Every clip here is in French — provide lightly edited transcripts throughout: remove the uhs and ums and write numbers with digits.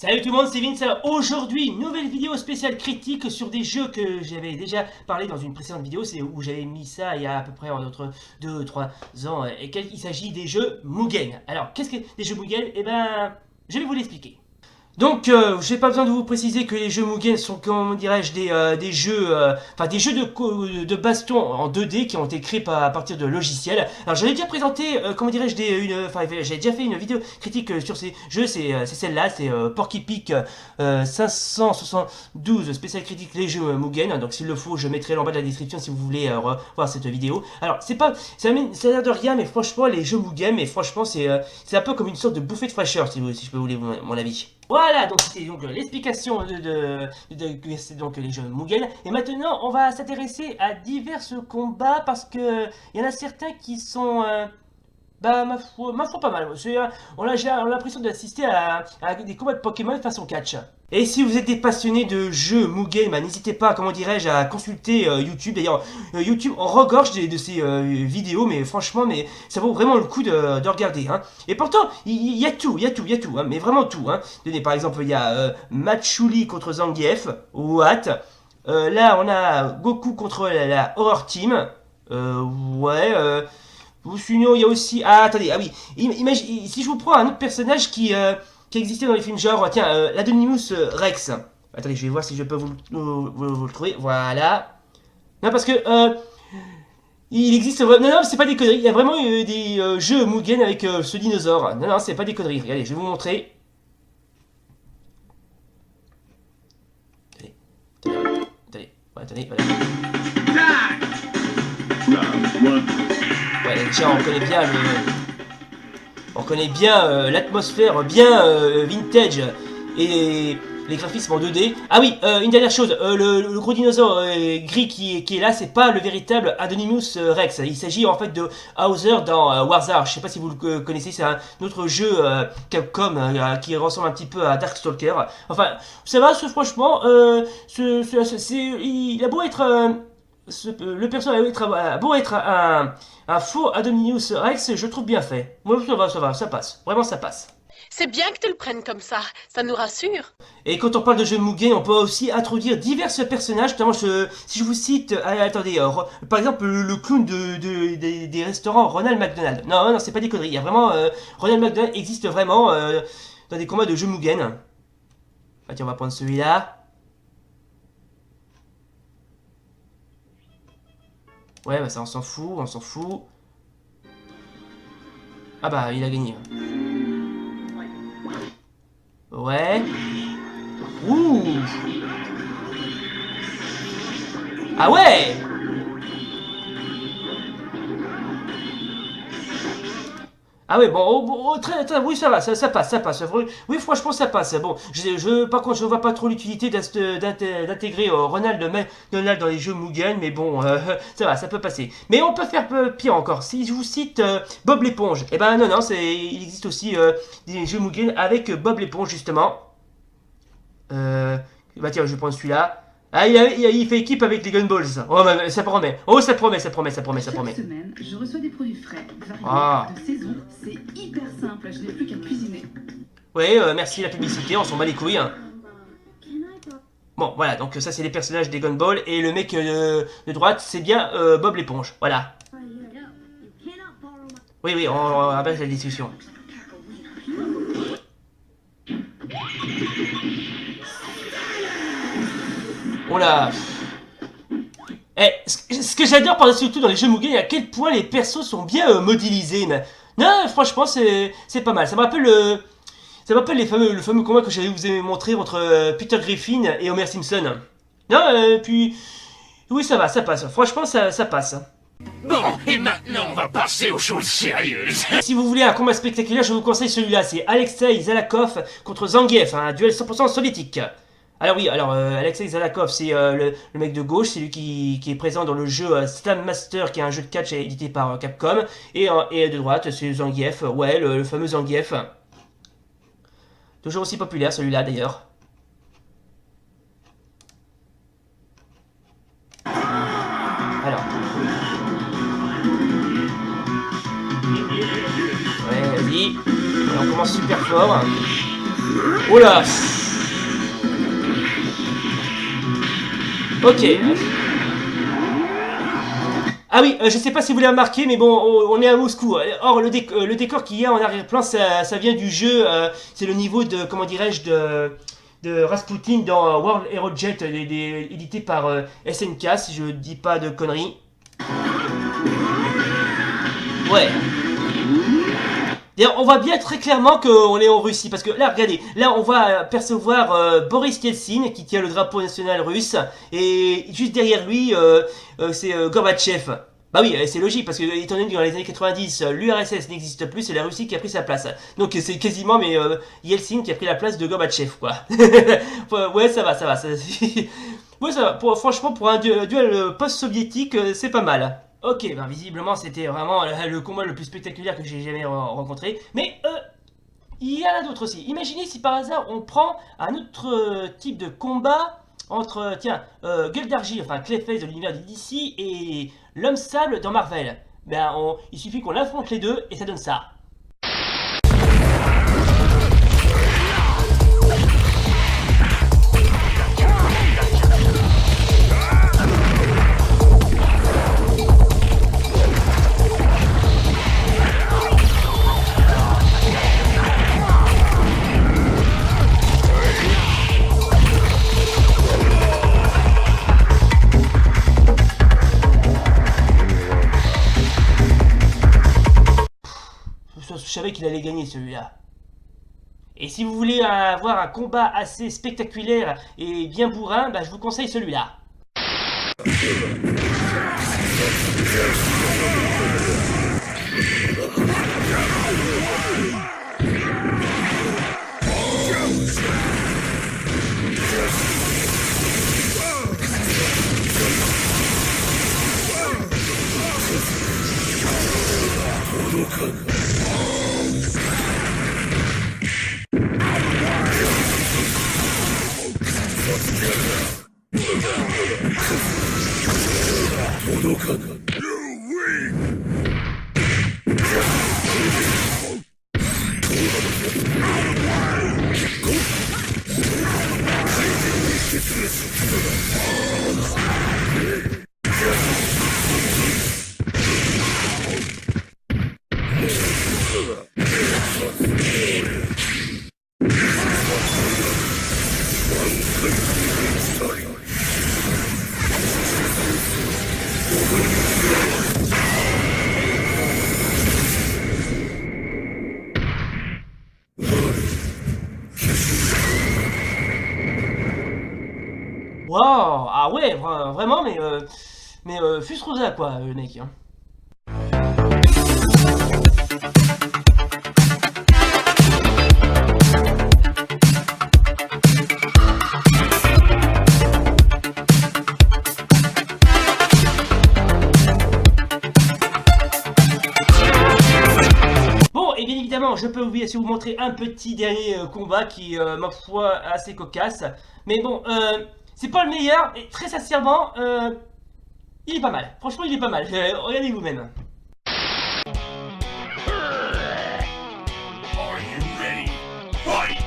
Salut tout le monde, c'est Vince. Alors aujourd'hui, nouvelle vidéo spéciale critique sur des jeux que j'avais déjà parlé dans une précédente vidéo, c'est où j'avais mis ça il y a à peu près entre 2-3 ans, et il s'agit des jeux Mugen. Alors, qu'est-ce que des jeux Mugen? Eh ben, je vais vous l'expliquer. Donc, j'ai pas besoin de vous préciser que les jeux Mugen sont, comment dirais-je, des jeux, des jeux de baston en 2D qui ont été créés à partir de logiciels. Alors, j'avais déjà présenté, comment dirais-je, j'ai déjà fait une vidéo critique sur ces jeux. C'est celle-là, c'est Porky Pig 572 spécial critique les jeux Mugen. Donc, s'il le faut, je mettrai en bas de la description si vous voulez voir cette vidéo. Alors, ça a l'air de rien, mais franchement, les jeux Mugen, mais franchement, c'est un peu comme une sorte de bouffée de fraîcheur, si je peux vous dire mon avis. Voilà, donc c'était donc l'explication donc les jeux Mugen. Et maintenant, on va s'intéresser à divers combats parce que il y en a certains qui sont, ma foi pas mal. J'ai l'impression d'assister à des combats de Pokémon façon catch. Et si vous êtes des passionnés de jeux Mugen, n'hésitez pas, comment dirais-je, à consulter YouTube. D'ailleurs, YouTube en regorge de ces vidéos, mais franchement, ça vaut vraiment le coup de regarder. Hein. Et pourtant, il y a tout, hein, mais vraiment tout. Hein. Tenez, par exemple, il y a Machuli contre Zangief, What. Là, on a Goku contre la Horror Team. Ou sinon, il y a aussi... Ah, attendez, ah oui. Imagine, si je vous prends un autre personnage qui existait dans les films genre, tiens, l'Adonimus Rex. Attendez, je vais voir si je peux vous le trouver. Voilà. Non, parce que... il existe... Non, non, c'est pas des conneries. Il y a vraiment des jeux Mugen avec ce dinosaure. Non, non, c'est pas des conneries. Regardez, je vais vous montrer. Attendez, voilà. Ouais, déjà, on connaît bien l'atmosphère bien vintage et les graphismes en 2D. Ah oui, une dernière chose, le gros dinosaure gris qui est là, c'est pas le véritable Adonimus Rex. Il s'agit en fait de Hauser dans Warzard. Je sais pas si vous le connaissez, c'est un autre jeu Capcom qui ressemble un petit peu à Darkstalker. Enfin, ça va, franchement, il a beau être... le personnage a beau être un faux Adonimus Rex, je trouve bien fait. Moi, ça va, ça passe. Vraiment, ça passe. C'est bien que tu le prennes comme ça nous rassure. Et quand on parle de jeux Mugen, on peut aussi introduire divers personnages. Notamment, si je vous cite, attendez, par exemple, le clown des restaurants Ronald McDonald. Non, non, c'est pas des conneries. Il y a vraiment, Ronald McDonald existe vraiment dans des combats de jeux Mugen. Ah, tiens, on va prendre celui-là. Ouais, bah ça, on s'en fout, on s'en fout. Ah bah, il a gagné. Ouais. Ouh. Ah ouais. Ah ouais, bon, très, oui, ça va, ça passe, ça passe. Oui, franchement, ça passe. Bon, par contre, je vois pas trop l'utilité d'intégrer Ronald McDonald dans les jeux Mugen, mais bon, ça va, ça peut passer. Mais on peut faire pire encore. Si je vous cite Bob l'éponge, eh ben non, il existe aussi des jeux Mugen avec Bob l'éponge, justement. Bah tiens, je vais prendre celui-là. Ah, il fait équipe avec les Gunballs. Oh, bah, ça promet. Oh, ça promet. Chaque semaine, je reçois des produits frais, variés, de saison. C'est hyper simple, je n'ai plus qu'à cuisiner. Oui, merci la publicité, on s'en bat les couilles. Hein. Bon, voilà, donc ça c'est les personnages des Gunballs. Et le mec de droite, c'est bien Bob l'éponge. Voilà. Oui, on rappelle la discussion. On l'a... ce que j'adore par-dessus tout dans les jeux Mugen, à quel point les persos sont bien modélisés. Mais... Non, franchement, c'est pas mal. Ça me rappelle le fameux combat que j'avais vous ai montré entre Peter Griffin et Homer Simpson. Non, puis... Oui, ça va, ça passe. Franchement, ça passe. Bon, et maintenant on va passer aux choses sérieuses. Si vous voulez un combat spectaculaire, je vous conseille celui-là. C'est Alexei Zalakov contre Zangief, un duel 100% soviétique. Alors oui, Alexei Zalakov, c'est le mec de gauche, c'est lui qui est présent dans le jeu Slam Master, qui est un jeu de catch édité par Capcom. Et de droite, c'est Zangief, ouais, le fameux Zangief. Toujours aussi populaire celui-là d'ailleurs. Alors. Ouais, vas-y. On commence super fort. Oh là. Ok. Ah oui, je sais pas si vous l'avez remarqué, mais bon, on est à Moscou. Or, le décor qu'il y a en arrière-plan, ça vient du jeu. C'est le niveau de, comment dirais-je, de Rasputin dans World Hero Jet, édité par SNK, si je dis pas de conneries. Ouais. D'ailleurs, on voit bien très clairement qu'on est en Russie, parce que là, regardez, là on va percevoir Boris Yeltsin qui tient le drapeau national russe, et juste derrière lui, c'est Gorbatchev. Bah oui, c'est logique, parce que étant donné que dans les années 90, l'URSS n'existe plus, c'est la Russie qui a pris sa place. Donc c'est quasiment Yeltsin qui a pris la place de Gorbatchev, quoi. Ouais, ça va. Ouais, ça va. Franchement, pour un duel post-soviétique, c'est pas mal. Ok, ben visiblement c'était vraiment le combat le plus spectaculaire que j'ai jamais rencontré. Mais il y en a d'autres aussi. Imaginez si par hasard on prend un autre type de combat entre, tiens, Gueule d'Argile, enfin Clayface de l'univers de DC et l'Homme Sable dans Marvel. Ben il suffit qu'on affronte les deux et ça donne ça. Je savais qu'il allait gagner celui-là. Et si vous voulez avoir un combat assez spectaculaire et bien bourrin, bah, je vous conseille celui-là. Wow, ah ouais, vraiment, mais Fus Rosa quoi, le mec. Hein. Bon, et bien évidemment, je peux aussi vous montrer un petit dernier combat qui, ma foi, assez cocasse. Mais bon, c'est pas le meilleur, et très sincèrement, il est pas mal. Franchement, il est pas mal. Regardez vous-même. Are you ready? Fight!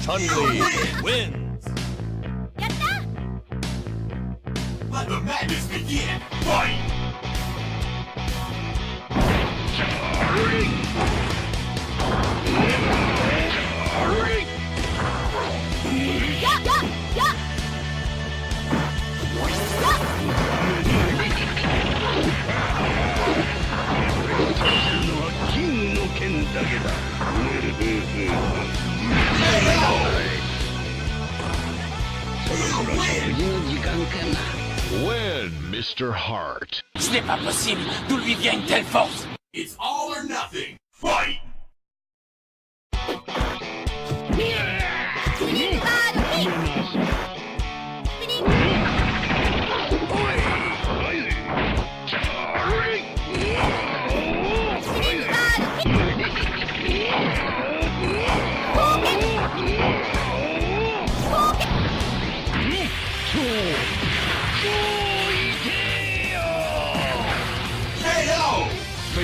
Chun-Li wins! Let the madness begin! Fight! Yeah! When, Mr. Hart? Ce n'est pas possible. D'où lui vient une telle force? It's all or nothing. Fight!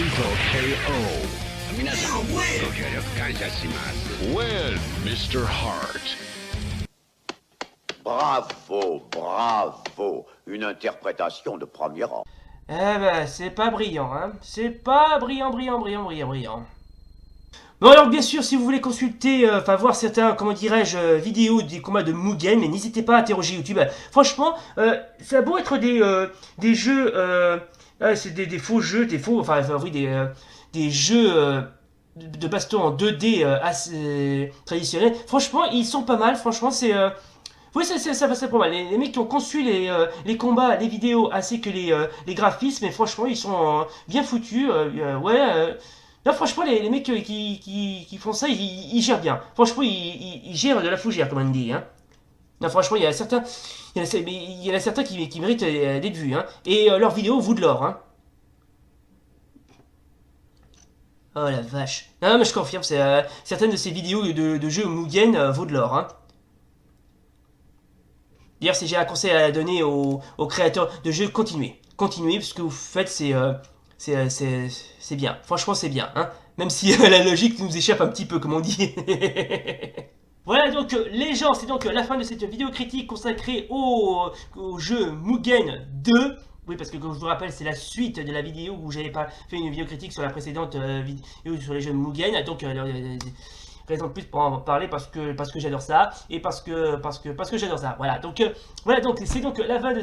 Fatal KO. When, Mr. Hart? Bravo, bravo. Une interprétation de premier rang. Eh ben, c'est pas brillant, hein. C'est pas brillant. Bon alors bien sûr, si vous voulez consulter, enfin voir certains, comment dirais-je, vidéos des combats de Mugen, mais n'hésitez pas à interroger YouTube. Franchement, ça a beau être des jeux, c'est des faux jeux, oui, des jeux de baston en 2D assez traditionnels. Franchement, ils sont pas mal. Franchement, c'est oui, ça passe pas mal. Les mecs qui ont conçu les combats, les vidéos, ainsi que les graphismes, et franchement, ils sont bien foutus. Là, franchement, les mecs qui font ça, ils gèrent bien. Franchement, ils gèrent de la fougère, comme on dit. Hein. Non, franchement, il y en a certains qui méritent d'être vus. Hein. Et leurs vidéos vaut de l'or. Hein. Oh la vache. Non, mais je confirme, certaines de ces vidéos de jeux Mugen vaut de l'or. Hein. D'ailleurs, si j'ai un conseil à donner aux créateurs de jeux, continuez. Continuez, parce que vous faites, c'est bien. Franchement, c'est bien. Hein. Même si la logique nous échappe un petit peu, comme on dit. Voilà donc les gens, c'est donc la fin de cette vidéo critique consacrée au jeu Mugen 2. Oui, parce que comme je vous rappelle, c'est la suite de la vidéo où j'avais pas fait une vidéo critique sur la précédente vidéo sur les jeux Mugen. Donc raison de plus pour en parler parce que j'adore ça et parce que j'adore ça. Voilà donc c'est donc la fin de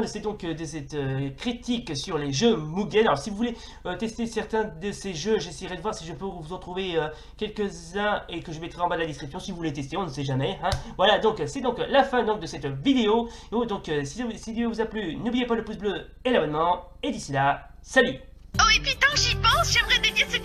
cette critique sur les jeux Mugen. Alors si vous voulez tester certains de ces jeux, j'essaierai de voir si je peux vous en trouver quelques-uns et que je mettrai en bas de la description si vous voulez tester, on ne sait jamais. Hein. Voilà donc c'est donc la fin donc de cette vidéo. Donc si la vidéo vous a plu, n'oubliez pas le pouce bleu et l'abonnement et d'ici là, salut. Oh et puis tant que j'y pense, j'aimerais dédier cette